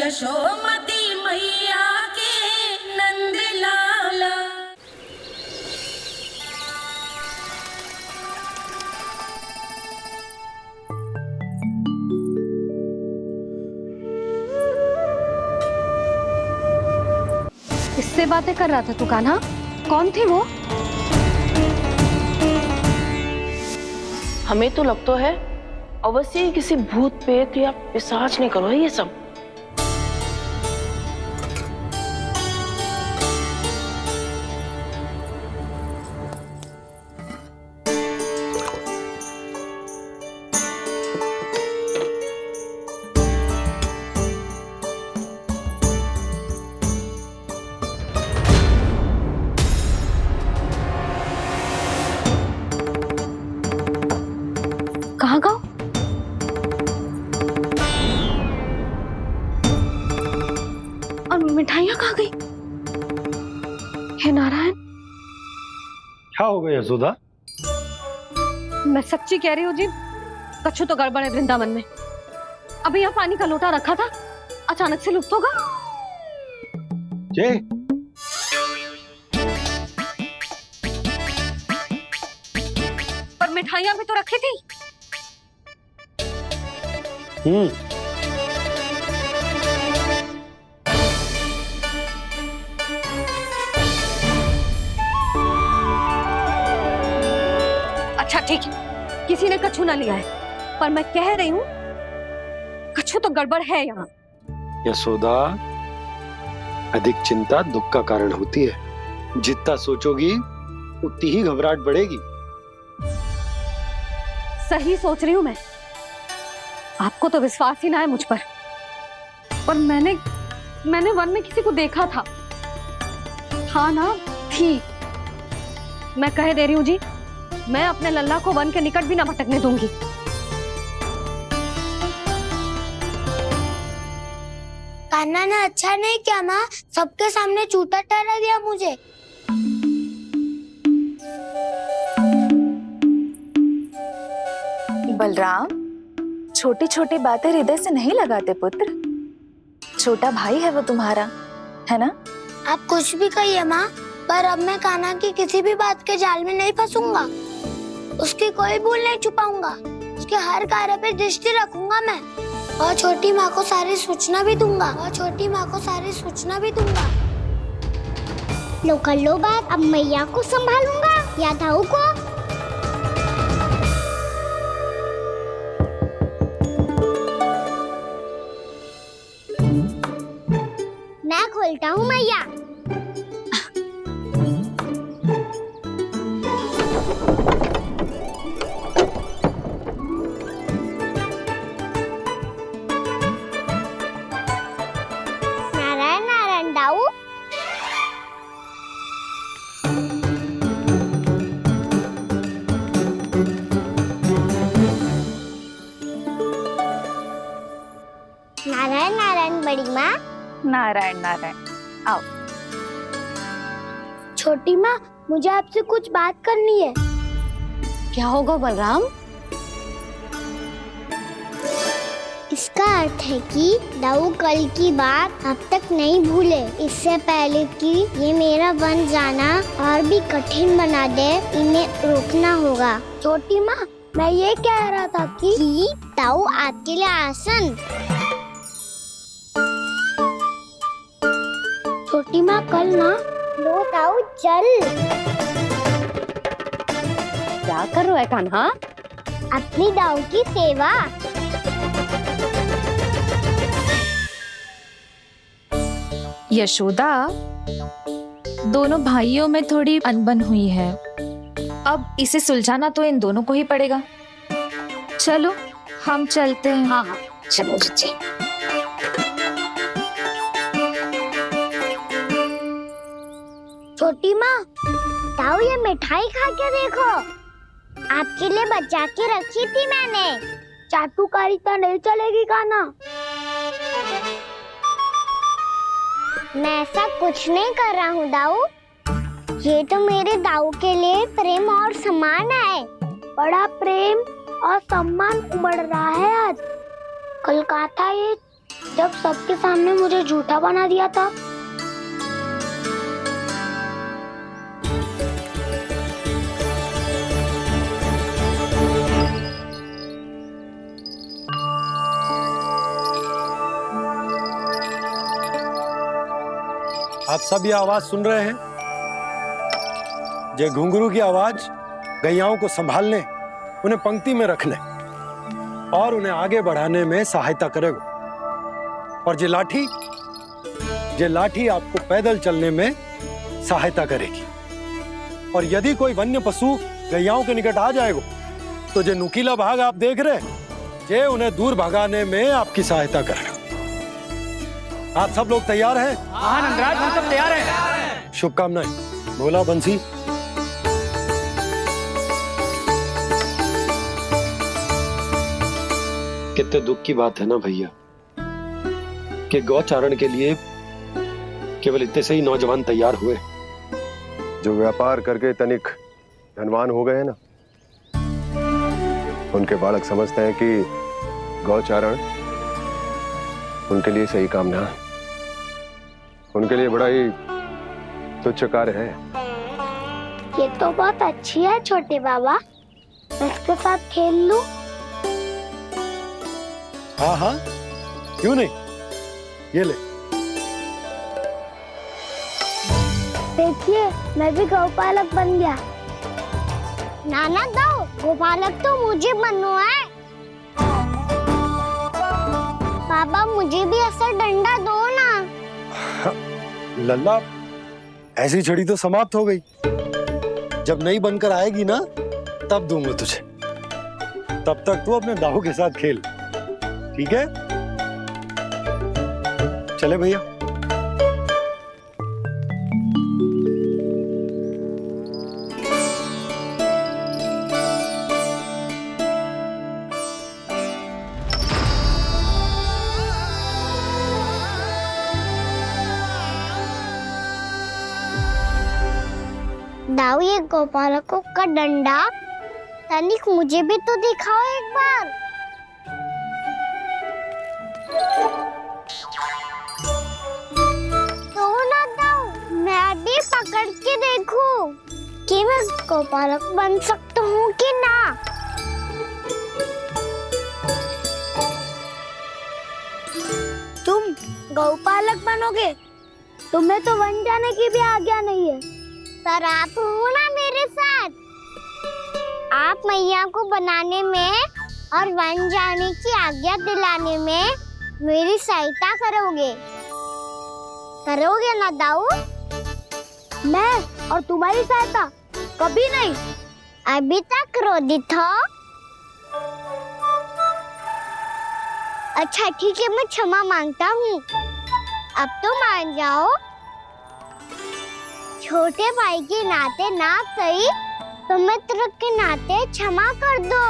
यशोमती मैया के नंद लाला। किससे बातें कर रहा था तू कान्हा? कौन थी वो? हमें तो लगता है अवश्य ही किसी भूत प्रेत या पिशाच ने करो है ये सब। कहाँ गाँव? और मिठाइयाँ कहाँ गई? हे नारायण, क्या हो गया यशोदा? मैं सच्ची कह रही हूँ जी, कछु तो गड़बड़ है वृंदावन में। अभी यहाँ पानी का लोटा रखा था, अचानक से लुप्त होगा। जे पर मिठाइयाँ भी तो रखी थी। अच्छा ठीक है, किसी ने कछु ना लिया है, पर मैं कह रही हूँ कछु तो गड़बड़ है यहाँ। यशोदा, अधिक चिंता दुख का कारण होती है। जितना सोचोगी उतनी ही घबराहट बढ़ेगी। सही सोच रही हूँ मैं। आपको तो विश्वास ही ना है मुझ पर मैंने वन में किसी को देखा था। हाँ ना, थी। मैं कह दे रही हूँ जी, मैं अपने लल्ला को वन के निकट भी ना भटकने दूंगी। कान्हा ने अच्छा नहीं किया माँ, सबके सामने झूठा ठहरा दिया मुझे। बलराम, छोटी छोटी बातें हृदय से नहीं लगाते पुत्र। छोटा भाई है वो तुम्हारा, है ना? आप कुछ भी कहिए माँ, पर अब मैं कान्हा की किसी भी बात के जाल में नहीं फंसूंगा। उसकी कोई भूल नहीं छुपाऊंगा। उसके हर कार्य पे दृष्टि रखूंगा मैं, और छोटी माँ को सारी सूचना भी दूंगा। लो कर लो बात, अब मैया को संभालूंगा या दाऊ को। मैं खोलता हूँ मैया। नारायण नारायण दाऊ। नारायण नारायण बड़ी माँ। नारायण नारायण, आओ। छोटी माँ, मुझे आपसे कुछ बात करनी है। क्या होगा बलराम? इसका अर्थ है कि दाऊ कल की बात अब तक नहीं भूले। इससे पहले कि ये मेरा वन जाना और भी कठिन बना दे, इन्हें रोकना होगा। छोटी माँ, मैं ये कह रहा था कि दाऊ आपके लिए आसन। छोटी माँ, कल ना लो दाऊ चल। क्या कर रहा है कान्हा? अपनी दाऊ की सेवा। यशोदा, दोनों भाइयों में थोड़ी अनबन हुई है। अब इसे सुलझाना तो इन दोनों को ही पड़ेगा। चलो हम चलते हैं। हाँ हाँ, चलो जी। छोटी माँ, दाऊ ये मिठाई खा के देखो। आपके लिए बचा के रखी थी मैंने। चाटुकारिता नहीं चलेगी कान्हा। मैं ऐसा कुछ नहीं कर रहा हूँ दाऊ। ये तो मेरे दाऊ के लिए प्रेम और सम्मान है। बड़ा प्रेम और सम्मान उमड़ रहा है आज। कलकत्ता ये जब सबके सामने मुझे झूठा बना दिया था। आप सब ये आवाज सुन रहे हैं? ये घुंघरू की आवाज गैयाओं को संभालने, उन्हें पंक्ति में रखने और उन्हें आगे बढ़ाने में सहायता करेगा। और ये लाठी आपको पैदल चलने में सहायता करेगी। और यदि कोई वन्य पशु गैयाओं के निकट आ जाएगा तो ये नुकीला भाग आप देख रहे हैं, ये उन्हें दूर भगाने में आपकी सहायता करेगा। आप सब लोग तैयार हैं? हाँ नंदराज, हम सब तैयार हैं। शुभकामनाएं। बोला बंसी। कितने दुख की बात है ना भैया कि गौचारण के लिए केवल इतने से ही नौजवान तैयार हुए जो व्यापार करके तनिक धनवान हो गए ना, उनके बालक समझते हैं कि गौचारण उनके लिए सही काम ना है, उनके लिए बड़ा ही तुच्छ कार्य है। ये तो बहुत अच्छी है छोटे बाबा, इसके साथ खेल लूं? हाँ हाँ, क्यों नहीं, ये ले। देखिए मैं भी गौपालक बन गया। नाना दो, गौपालक तो मुझे बनना है। पापा मुझे भी ऐसा डंडा दो ना। लल्ला, ऐसी छड़ी तो समाप्त हो गई। जब नई बनकर आएगी ना तब दूंगा तुझे। तब तक तू अपने दाऊ के साथ खेल, ठीक है? चले भैया। दाऊ, ये गोपालकों का डंडा तनिक मुझे भी तो दिखाओ एक बार। तो ना दाऊ, मैं भी पकड़ के देखूं कि मैं गोपालक बन सकता हूँ कि ना। तुम गौपालक बनोगे? तुम्हें तो वन जाने की भी आज्ञा नहीं है। पर आप हो ना मेरे साथ, आप मैया को बनाने में और वन जाने की आज्ञा दिलाने में मेरी सहायता करोगे ना दाऊ? मैं और तुम्हारी सहायता कभी नहीं। अभी तक क्रोधित हो? अच्छा ठीक है, मैं क्षमा मांगता हूँ। अब तो मान जाओ। छोटे भाई के नाते ना सही तो मित्र के नाते क्षमा कर दो।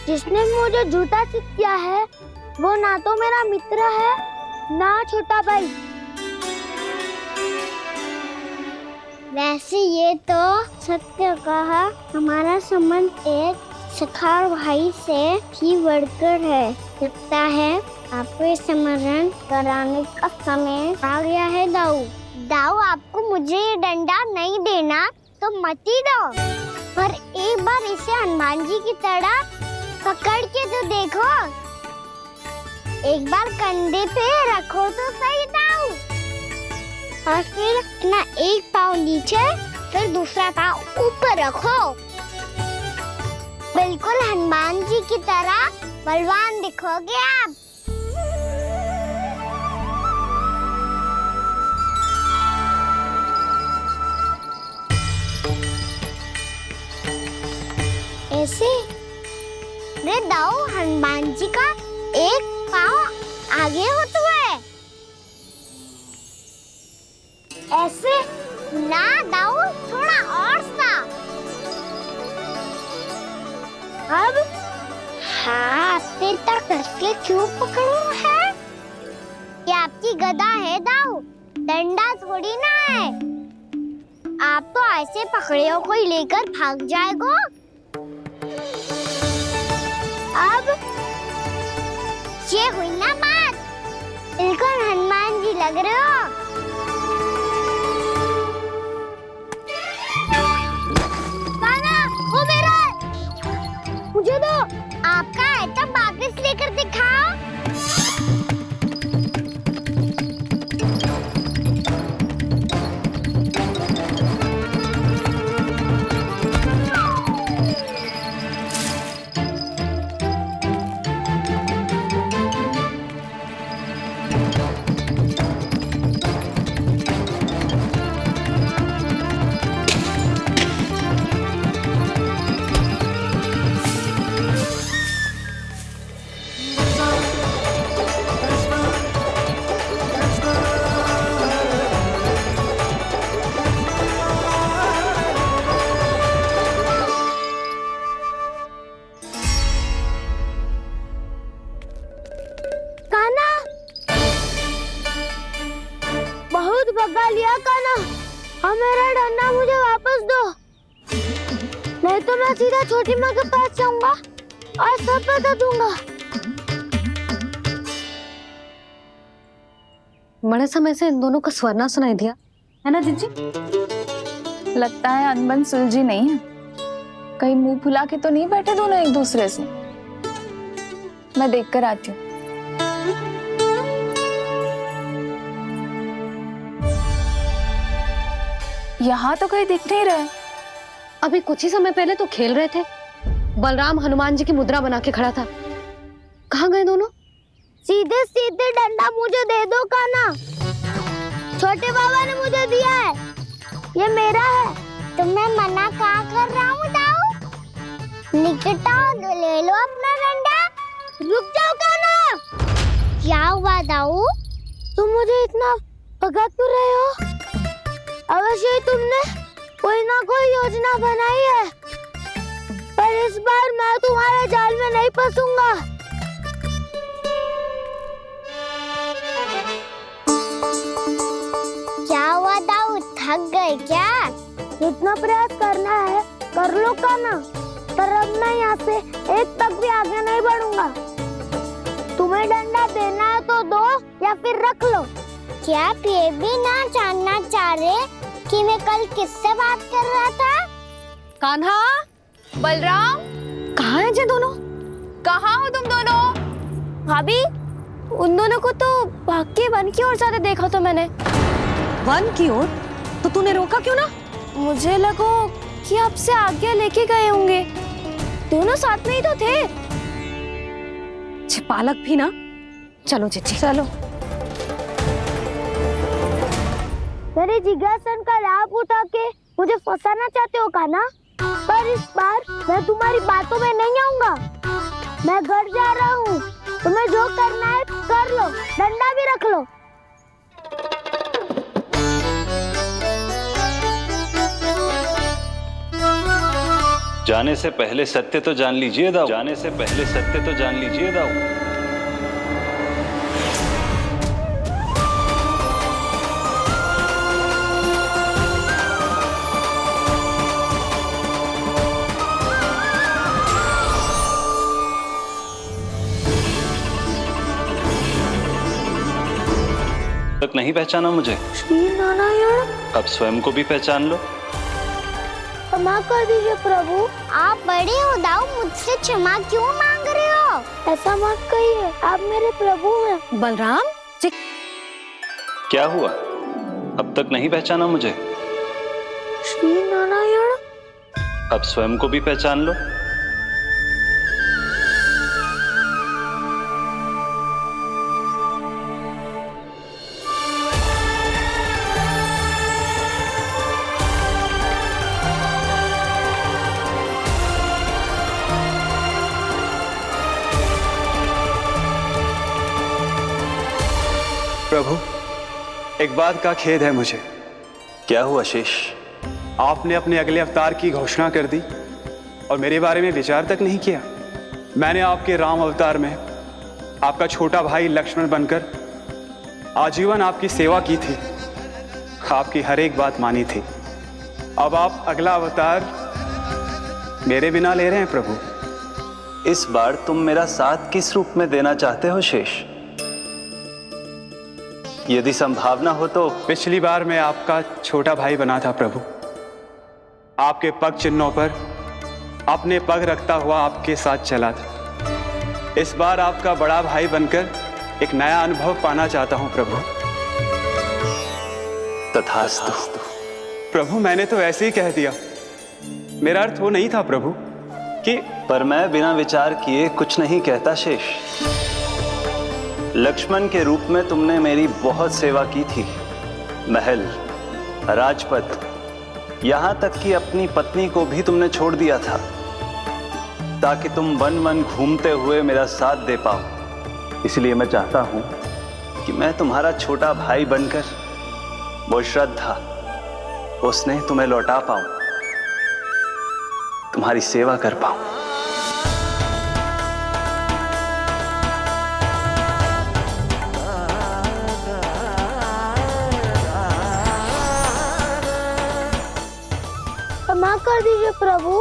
जिसने मुझे झूठा सिखाया है वो ना तो मेरा मित्र है ना छोटा भाई। वैसे ये तो सत्य कहा, हमारा संबंध एक सखार भाई से भी बढ़कर है। लगता है आपको स्मरण कराने का समय आ गया है दाऊ। दाऊ, आपको मुझे ये डंडा नहीं देना तो मत ही दो, पर एक बार इसे हनुमान जी की तरह पकड़ के तो देखो। एक बार कंधे पे रखो तो सही दाऊ, और फिर अपना एक पाँव नीचे फिर दूसरा पाँव ऊपर रखो। बिल्कुल हनुमान जी की तरह बलवान दिखोगे आप। ऐसे रे दाऊ, हनुमान जी का एक पाँव आगे होता है। ऐसे ना दाऊ, थोड़ा और सा। अब हाथ से तक कसके क्यों पकड़ू है? ये आपकी गदा है दाऊ, डंडा थोड़ी ना है। आप तो ऐसे पकड़ियों को लेकर भाग जाएगो। अब ये हुई ना बात। बिल्कुल हनुमान जी लग रहे हो। कान्हा, वो मेरा है। मुझे दो। आपका है तो वापस लेकर दिखाओ। बहुत भगा लिया कान्हा। अब मेरा डंडा मुझे वापस दो, नहीं तो मैं सीधा छोटी माँ के पास जाऊंगा और सब बता दूंगा। बड़े समय से इन दोनों का स्वर ना सुनाई दिया, है ना जीजी? लगता है अनबन सुलझी नहीं है। कहीं मुंह फुला के तो नहीं बैठे दोनों एक दूसरे से। मैं देख कर आती हूँ। यहाँ तो कहीं दिख नहीं रहे। अभी कुछ ही समय पहले तो खेल रहे थे। बलराम हनुमान जी की मुद्रा बना के खड़ा था। कहाँ गए दोनों? सीधे सीधे डंडा मुझे दे दो कान्हा। छोटे बाबा ने मुझे दिया है, ये मेरा है। तो मैं मना कहाँ कर रहा हूँ दाऊ? निकट आओ, ले लो अपना डंडा। रुक जाओ कान्हा। क्या हुआ दाऊ? तुम मुझे इतना भगा क्यों रहे हो? अवश्य ही तुमने कोई ना कोई योजना बनाई है, पर इस बार मैं तुम्हारे जाल में नहीं फंसूंगा। क्या हुआ दाऊ, थक गए क्या? इतना प्रयास करना है कर लो कान्हा, पर अब मैं यहाँ से एक तक भी आगे नहीं बढ़ूंगा। तुम्हें डंडा देना है तो दो या फिर रख लो। क्या आप ये भी ना जानना चाह रहे कि मैं कल किससे बात कर रहा था? कान्हा, बलराम, कहाँ हैं ये दोनों? कहाँ हो तुम दोनों? भाभी, उन दोनों को तो भाग के वन की ओर जाते देखा तो मैंने। वन की ओर? तो तूने रोका क्यों ना? मुझे लगा कि आपसे आज्ञा लेके गए होंगे। दोनों साथ में ही तो थे। पालक भी ना। चलो जीजी, चलो। मेरे जिज्ञासन का लाभ उठा के मुझे फंसाना चाहते हो कान्हा, पर इस बार मैं तुम्हारी बातों में नहीं आऊंगा। मैं घर जा रहा हूँ, तुम्हें जो करना है कर लो, डंडा भी रख लो। जाने से पहले सत्य तो जान लीजिए दाऊ। जाने से पहले सत्य तो जान लीजिए दाऊ। तक नहीं पहचाना मुझे? श्री नारायण। अब स्वयं को भी पहचान लो। क्षमा कर दीजिए प्रभु। आप बड़े हो दाऊ, मुझसे क्षमा क्यों मांग रहे हो? ऐसा मत कहिए, आप मेरे प्रभु हैं। बलराम, क्या हुआ? अब तक नहीं पहचाना मुझे? श्री नारायण। अब स्वयं को भी पहचान लो। प्रभु, एक बात का खेद है मुझे। क्या हुआ शेष? आपने अपने अगले अवतार की घोषणा कर दी और मेरे बारे में विचार तक नहीं किया। मैंने आपके राम अवतार में आपका छोटा भाई लक्ष्मण बनकर आजीवन आपकी सेवा की थी, आपकी हर एक बात मानी थी। अब आप अगला अवतार मेरे बिना ले रहे हैं प्रभु। इस बार तुम मेरा साथ किस रूप में देना चाहते हो शेष? यदि संभावना हो तो पिछली बार मैं आपका छोटा भाई बना था प्रभु। आपके पग चिन्हों पर अपने पग रखता हुआ आपके साथ चला था। इस बार आपका बड़ा भाई बनकर एक नया अनुभव पाना चाहता हूं प्रभु। तथास्तु। प्रभु मैंने तो ऐसे ही कह दिया, मेरा अर्थ वो नहीं था प्रभु कि। पर मैं बिना विचार किए कुछ नहीं कहता शेष। लक्ष्मण के रूप में तुमने मेरी बहुत सेवा की थी। महल, राजपथ, यहां तक कि अपनी पत्नी को भी तुमने छोड़ दिया था ताकि तुम वन वन घूमते हुए मेरा साथ दे पाओ। इसलिए मैं चाहता हूं कि मैं तुम्हारा छोटा भाई बनकर वो श्रद्धा, वो स्नेह तुम्हें लौटा पाऊं, तुम्हारी सेवा कर पाऊं। क्षमा कर दीजिए प्रभु,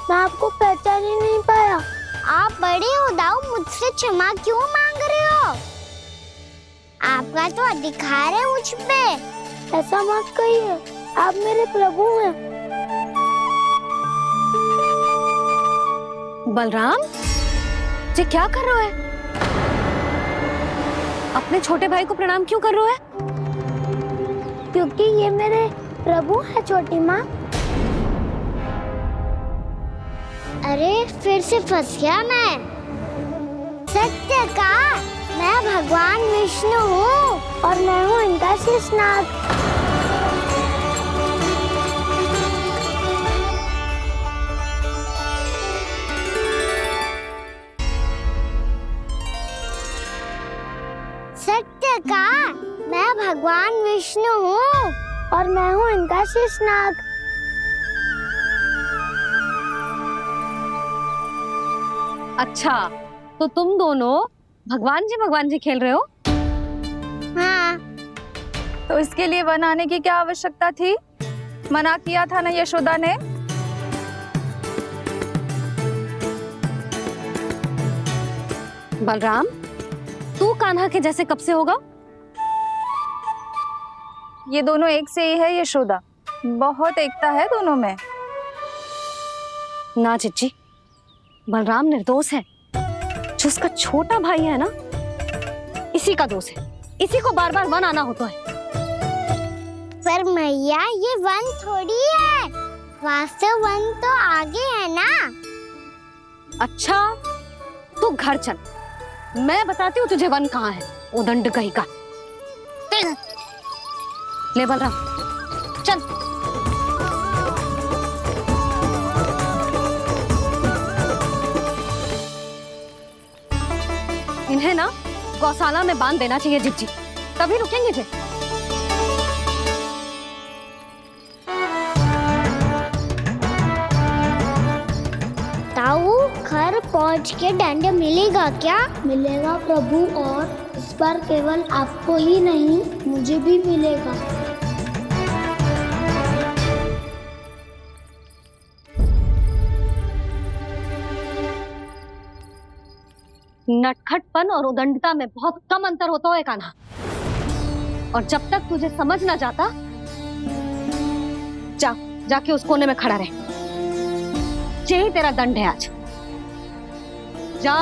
मैं आपको पहचान ही नहीं पाया। आप बड़े हो दाऊ, मुझसे क्षमा क्यों मांग रहे हो? आपका तो अधिकार है मुझ पे। ऐसा मत कहिए, आप मेरे प्रभु हैं। बलराम, ये क्या कर रहे हो? अपने छोटे भाई को प्रणाम क्यों कर रहे हो? क्योंकि ये मेरे प्रभु है छोटी माँ। अरे फिर से फंस गया मैं। सत्य का मैं भगवान विष्णु हूँ और मैं हूँ इनका शेषनाग। सत्य का मैं भगवान विष्णु हूँ और मैं हूँ इनका शेषनाग। अच्छा, तो तुम दोनों भगवान जी खेल रहे हो? हाँ। तो इसके लिए वन आने की क्या आवश्यकता थी? मना किया था ना यशोदा ने। बलराम, तू कान्हा के जैसे कब से होगा? ये दोनों एक से ही है यशोदा, बहुत एकता है दोनों में। ना चिच्ची, बलराम निर्दोष है। जो उसका छोटा भाई है ना, इसी का दोष है। इसी को बार बार वन आना होता है। पर मैया, ये वन थोड़ी है, वास्तव वन तो आगे है ना। अच्छा, तू घर चल, मैं बताती हूँ तुझे वन कहाँ है। उदंड कहीं का। ले बलराम, चल। इन्हें ना गौशाला में बांध देना चाहिए जिज्जी, तभी रुकेंगे जे। ताऊ, घर पहुंच के दंड मिलेगा क्या? मिलेगा प्रभु, और इस बार केवल आपको ही नहीं, मुझे भी मिलेगा। नटखटपन और उदंडता में बहुत कम अंतर होता है कान्हा, और जब तक तुझे समझ ना जाता, जाके उस कोने में खड़ा रहे। यही तेरा दंड है आज। जा।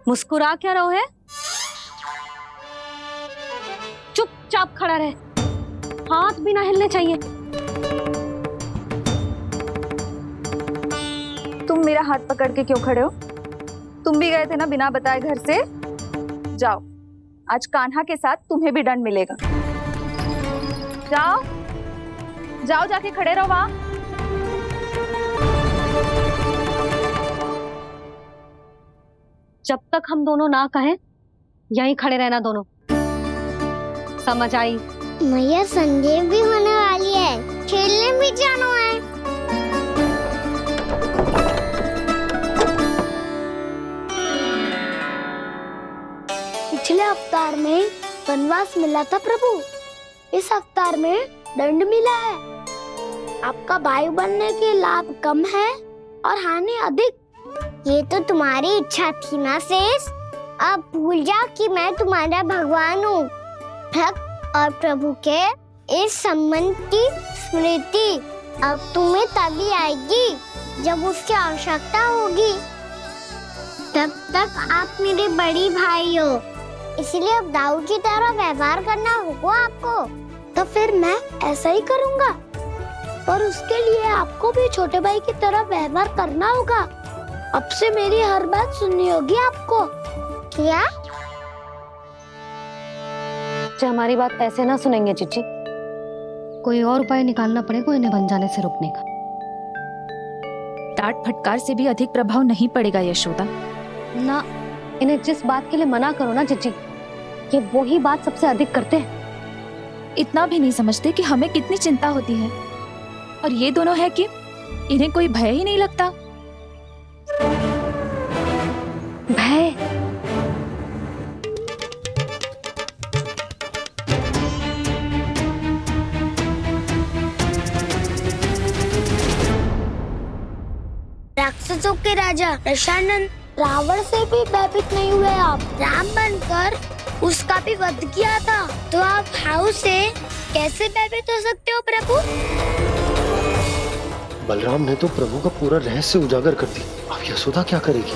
मुस्कुरा क्या रहो है? चुपचाप खड़ा रहे, हाथ भी ना हिलने चाहिए। तुम मेरा हाथ पकड़ के क्यों खड़े हो? तुम भी गए थे ना बिना बताए घर से। जाओ, आज कान्हा के साथ तुम्हें भी दंड मिलेगा। जाओ जाओ, जाके खड़े रहो वहां। जब तक हम दोनों ना कहें, यहीं खड़े रहना दोनों। समझ आई? मैया, संध्या भी होने वाली है, खेलने भी जाना है। पिछले अवतार में वनवास मिला था प्रभु, इस अवतार में दंड मिला है। आपका भाई बनने के लाभ कम है और हानि अधिक। ये तो तुम्हारी इच्छा थी ना शेष। अब भूल जा कि मैं तुम्हारा भगवान हूँ। भक्त और प्रभु के इस संबंध की स्मृति अब तुम्हें तभी आएगी जब उसकी आवश्यकता होगी। तब तक आप मेरे बड़ी भाई हो, इसलिए अब दाऊद की तरह व्यवहार करना होगा आपको। तो फिर मैं ऐसा ही करूँगा, और उसके लिए आपको भी छोटे भाई की तरह व्यवहार करना होगा। अब से मेरी हर बात सुननी होगी आपको। क्या? हमारी बात ऐसे ना सुनेंगे चिची, कोई और उपाय निकालना पड़ेगा इन्हें बन जाने से रुकने का। डांट फटकार से भी अधिक प्रभाव नहीं पड़ेगा यशोदा। ना, इन्हें जिस बात के लिए मना करो ना चिची, ये वही बात सबसे अधिक करते हैं। इतना भी नहीं समझते कि हमें कितनी चिंता होती है, और ये दोनों है कि इन्हें कोई भय ही नहीं लगता। भय? राक्षसों के राजा दशानन रावण से भी भयभीत नहीं हुए आप। राम बनकर उसका भी वध किया था, तो आप हाउ से कैसे भयभीत हो सकते हो प्रभु? बलराम ने तो प्रभु का पूरा रहस्य उजागर कर दिया। अब यशोदा क्या करेगी?